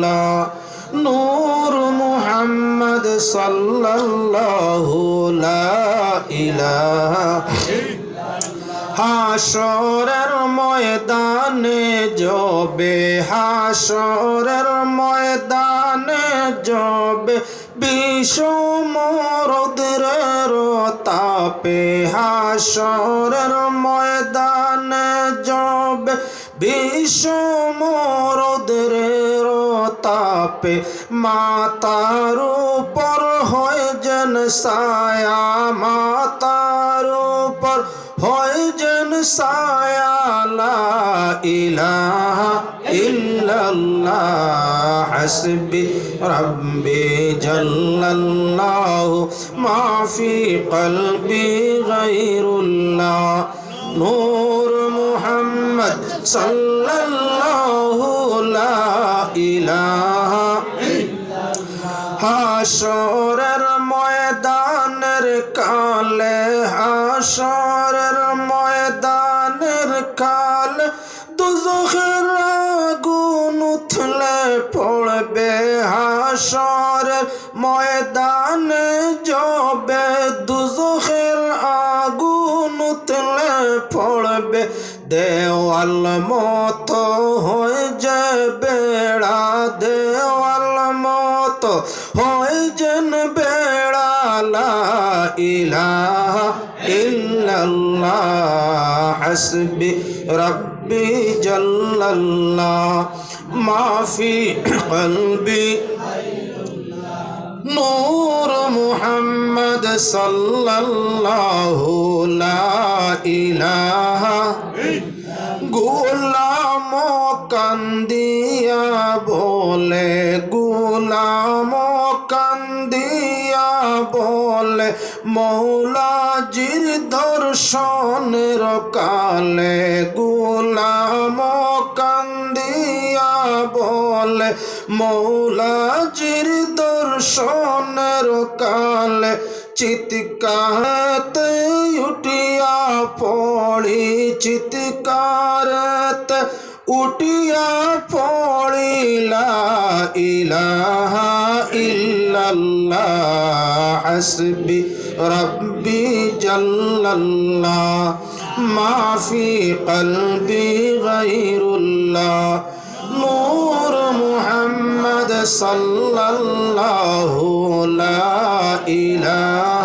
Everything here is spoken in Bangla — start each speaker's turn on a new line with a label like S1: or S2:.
S1: ইল্লাল্লাহ নূর মুহাম্মদ সাল্লাল্লাহু লা ইলাহা হাসরের ময়দানে জবে হাসরের ময়দানে জবে বিষমরদের তাপে হাসরের ময়দানে জবে বিষমরদের তাপে মাতার উপর হয় যেন ছায়া মাতার উপর হয় যেন ছায়া লা ইলাহা ইল্লাল্লাহ হাসবি রাব্বি জাল্লাল্লাহু মা ফি কলবি গায়রুল্লাহ নূর মুহাম্মদ সাল্লাল্লাহু লা ইলাহা হাসরের ময়দানের কালে হাসরের ময়দানের কালে দুজখের আগুন উঠলে পড়বে হাসরের ময়দানে জবে দুজখের আগুন উঠলে পড়বে দেওয়াল মতো হয়ে যাবে বেড়া দেওয়াল মতো হয়ে যেন বেড়া লা ইলাহা ইল্লাল্লাহ হাসবি রাব্বি জাল্লাল্লাহ মা ফি কলবি নূর মুহাম্মদ সাল্লাল্লাহু লা ইলাহা গোলাম কান্দিয়া বলে গোলাম কান্দিয়া বলে মৌলাজির দর্শনের কালে গোলাম কান্দিয়া বলে মৌলাজির দর্শনের কালে চিৎকারতে উঠিয়া পড়ি চিৎকারতে উঠিয়া পড়ি লা ইলাহা ইল্লাল্লাহ হাসবি রাব্বি জাল্লাল্লাহ মা ফি কলবি গায়রুল্লাহ নূর মুহাম্মদ সাল্লাল্লাহু লা ইলাহা